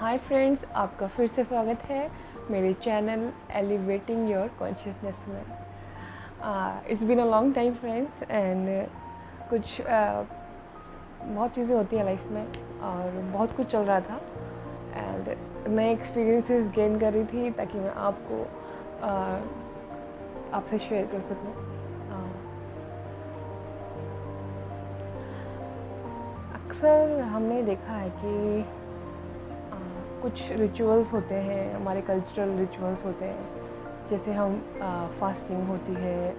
Hi friends, आपका फिर से स्वागत है मेरे चैनल एलिवेटिंग योर कॉन्शियसनेस में। It's been a long time friends and कुछ बहुत चीज़ें होती हैं लाइफ में और बहुत कुछ चल रहा था एंड नए एक्सपीरियंसेस गेन कर रही थी ताकि मैं आपको आपसे शेयर कर सकूं। अक्सर हमने देखा है कि कुछ रिचुअल्स होते हैं, हमारे कल्चरल रिचुअल्स होते हैं, जैसे हम फास्टिंग होती है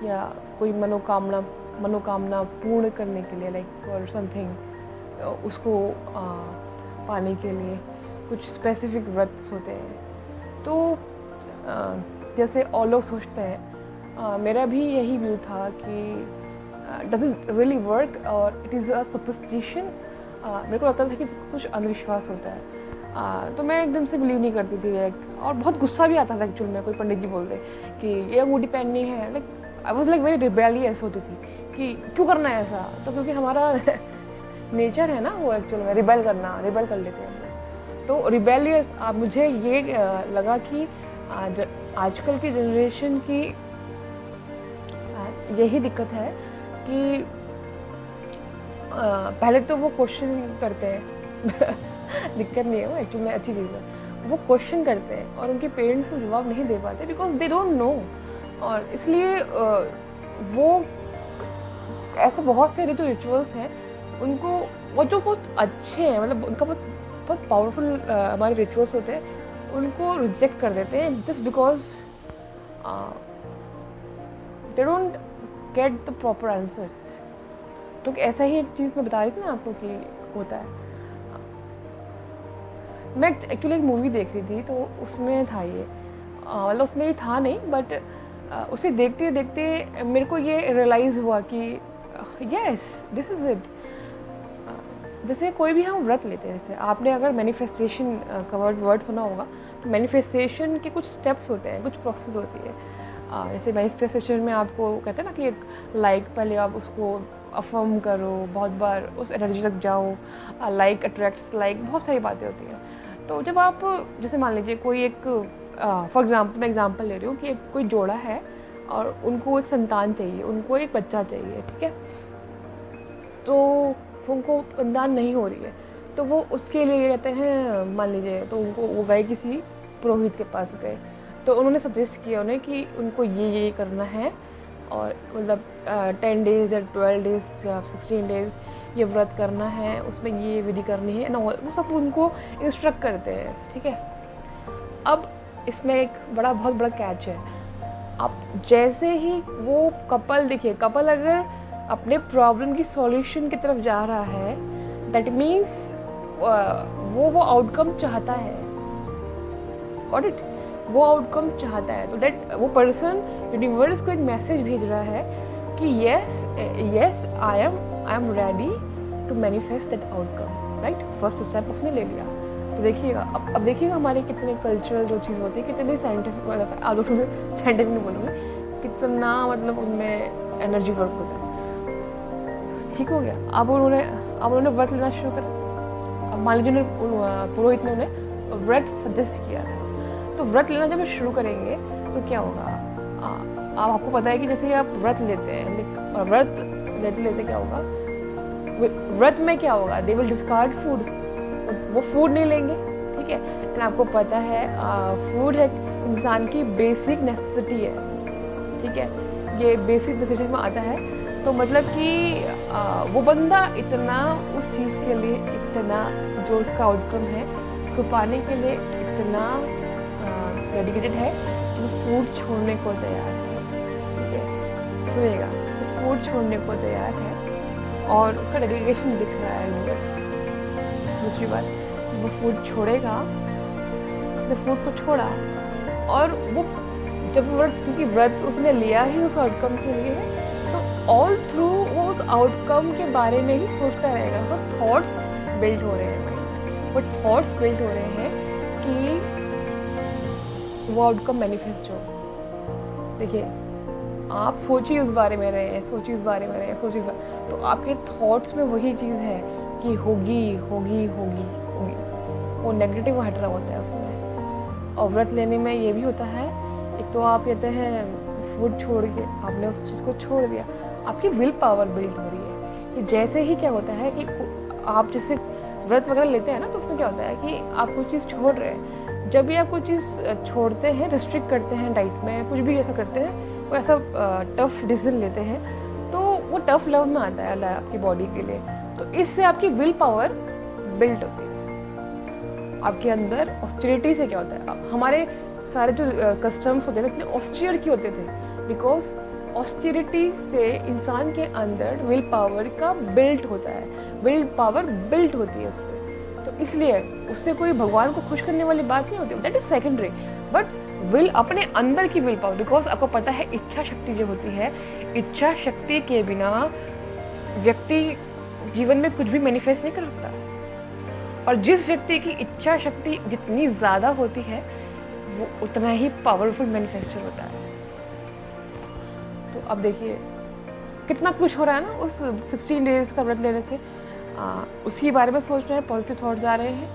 या कोई मनोकामना पूर्ण करने के लिए, लाइक फॉर समथिंग उसको पाने के लिए कुछ स्पेसिफिक व्रत होते हैं। तो जैसे और लोग सोचते हैं, मेरा भी यही व्यू था कि डज इट रियली वर्क और इट इज़ अ सुपरस्टिशन। मेरे को लगता था कि कुछ अंधविश्वास होता है। तो मैं एकदम से बिलीव नहीं करती थी और बहुत गुस्सा भी आता था एक्चुअल में कोई पंडित जी बोलते कि ये अंगूठी पहननी है। Like I was like very rebellious होती थी कि क्यों करना है ऐसा। तो क्योंकि हमारा नेचर है ना वो एक्चुअल में रिबेल कर लेते हैं। तो रिबेलियस मुझे ये लगा कि आजकल की जनरेशन की यही दिक्कत है कि पहले तो वो क्वेश्चन करते हैं दिक्कत नहीं है, वो एक्चुअली में अच्छी चीज़ है। वो क्वेश्चन करते हैं और उनके पेरेंट्स को जवाब नहीं दे पाते बिकॉज दे डोंट नो। और इसलिए वो ऐसे बहुत से जो रिचुअल्स हैं उनको, वो जो बहुत अच्छे हैं, मतलब उनका बहुत पावरफुल हमारे रिचुअल्स होते हैं, उनको रिजेक्ट कर देते हैं just because they don't get the proper answers. तो ऐसा ही एक चीज़ मैं बता रही थी ना आपको कि होता है। मैं एक्चुअली एक मूवी देख रही थी तो उसमें था ये, मतलब उसमें ये था नहीं, बट उसे देखते देखते मेरे को ये रियलाइज़ हुआ कि यस दिस इज़ इट। जैसे कोई भी हम व्रत लेते हैं, जैसे आपने अगर मैनिफेस्टेशन का वर्ड सुना होगा, तो मैनिफेस्टेशन के कुछ स्टेप्स होते हैं, कुछ प्रोसेस होती है। जैसे मैनिफेस्टेशन में आपको कहते हैं ना कि एक पहले आप उसको अफर्म करो, बहुत बार उस एनर्जी तक जाओ, लाइक अट्रैक्ट्स लाइक, बहुत सारी बातें होती हैं। तो जब आप, जैसे मान लीजिए कोई एक, फॉर एग्जांपल मैं एग्जांपल ले रही हूँ कि एक कोई जोड़ा है और उनको एक संतान चाहिए, उनको एक बच्चा चाहिए, ठीक है। तो उनको संतान नहीं हो रही है तो वो उसके लिए कहते हैं, मान लीजिए तो उनको वो गए किसी पुरोहित के पास गए, तो उन्होंने सजेस्ट किया उन्हें कि उनको ये करना है और मतलब 10 डेज़ या 12 डेज़ या 16 डेज़ ये व्रत करना है, उसमें ये विधि करनी है ना, वो सब उनको इंस्ट्रक्ट करते हैं, ठीक है। अब इसमें एक बहुत बड़ा कैच है। आप जैसे ही वो कपल, देखिए कपल अगर अपने प्रॉब्लम की सॉल्यूशन की तरफ जा रहा है, दैट मीन्स वो आउटकम चाहता है, गॉट इट, वो आउटकम चाहता है। तो दैट वो पर्सन यूनिवर्स को एक मैसेज भेज रहा है कि yes I am ready to manifest that outcome, right. First step उसने ले लिया। तो देखिएगा, अब देखिएगा हमारे कितने कल्चरल जो चीज़ होती है, कितनी साइंटिफिक, मतलब साइंटिफिक नहीं बोलूँगी, कितना मतलब उनमें एनर्जी वर्क होता है। ठीक हो गया। अब उन्होंने व्रत लेना शुरू कर। अब मान लीजिए पुरोहित ने उन्हें व्रत सजेस्ट किया था, तो व्रत लेना जब वो शुरू करेंगे तो क्या होगा, आपको पता है कि जैसे आप व्रत लेते हैं और व्रत लेते क्या होगा, व्रत में क्या होगा, दे विल डिस्कार्ड फूड, वो फूड नहीं लेंगे, ठीक है। एंड आपको पता है फूड एक इंसान की बेसिक नेसेसिटी है, ठीक है, ये बेसिक नेसेसिटी में आता है। तो मतलब कि वो बंदा इतना उस चीज़ के लिए, इतना जो उसका आउटकम है उसको पाने के लिए इतना डेडिकेटेड है कि वो फूड छोड़ने को तैयार है, ठीक है। सुनिएगा, वो फूड छोड़ने को तैयार है और उसका डेडिकेशन दिख रहा है यूनिवर्स को। दूसरी बात, वो फूड छोड़ेगा, उसने फूड को छोड़ा और वो जब व्रत, क्योंकि व्रत उसने लिया ही उस आउटकम के लिए है, तो ऑल थ्रू वो उस आउटकम के बारे में ही सोचता रहेगा। तो थॉट्स बिल्ड हो रहे हैं, वो थॉट्स बिल्ड हो रहे हैं कि वो आउटकम मैनिफेस्ट हो। देखिए, आप सोचिए उस बारे में रहे हैं, तो आपके थॉट्स में वही चीज़ है कि होगी होगी होगी होगी। वो नेगेटिव हट रहा होता है उसमें। और व्रत लेने में ये भी होता है, एक तो आप कहते हैं फूड छोड़ के आपने उस चीज़ को छोड़ दिया, आपकी विल पावर बिल्ड हो रही है। कि जैसे ही क्या होता है कि आप जैसे व्रत वगैरह लेते हैं ना, तो उसमें क्या होता है कि आप कोई चीज़ छोड़ रहे हैं। जब भी आप कोई चीज़ छोड़ते हैं, रिस्ट्रिक्ट करते हैं डाइट में, कुछ भी ऐसा करते हैं, कोई ऐसा टफ डिसीजन लेते हैं, तो वो टफ लव में आता है अल्लाह आपकी बॉडी के लिए। तो इससे आपकी विल पावर बिल्ड होती है आपके अंदर। ऑस्टेरिटी से क्या होता है, हमारे सारे जो कस्टम्स होते थे इतने ऑस्टियर क्यों होते थे, बिकॉज ऑस्टेरिटी से इंसान के अंदर विल पावर का बिल्ट होता है, विल पावर बिल्ट होती है उससे। तो इसलिए उससे कोई भगवान को खुश करने वाली बात नहीं होती, that is secondary. But will, अपने अंदर की विल पावर, बिकॉज आपको पता है इच्छा शक्ति जो होती है, इच्छा शक्ति के बिना व्यक्ति जीवन में कुछ भी मैनिफेस्ट नहीं कर सकता। और जिस व्यक्ति की इच्छा शक्ति जितनी ज़्यादा होती है वो उतना ही पावरफुल मैनिफेस्टर होता है। तो अब देखिए कितना कुछ हो रहा है ना उस 16 डेज का व्रत लेने से। उसके बारे में सोच रहे हैं, पॉजिटिव थॉट्स आ रहे हैं,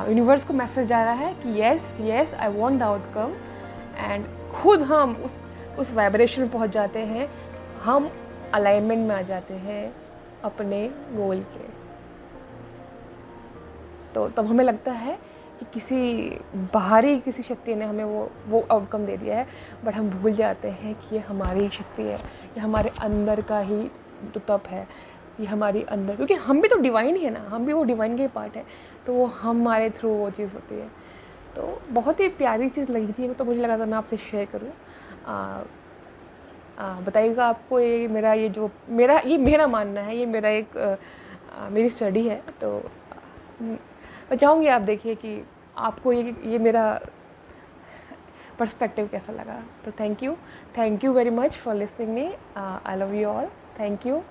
यूनिवर्स को मैसेज जा रहा है कि yes yes I want the outcome, and खुद हम उस वाइब्रेशन में पहुंच जाते हैं, हम अलाइनमेंट में आ जाते हैं अपने गोल के। तो तब हमें लगता है कि किसी बाहरी किसी शक्ति ने हमें वो आउटकम दे दिया है, बट हम भूल जाते हैं कि ये हमारी शक्ति है, ये हमारे अंदर का ही जो तप है, ये हमारी अंदर, क्योंकि हम भी तो डिवाइन ही है ना, हम भी वो डिवाइन के पार्ट है, तो वो हमारे थ्रू वो चीज़ होती है। तो बहुत ही प्यारी चीज़ लगी थी, तो मुझे लगा था मैं आपसे शेयर करूँ। बताइएगा आपको ये मेरा मानना है, ये मेरा एक मेरी स्टडी है। तो मैं चाहूँगी आप देखिए कि आपको ये मेरा पर्सपेक्टिव कैसा लगा। तो thank you very much for listening me. I love you all. Thank you.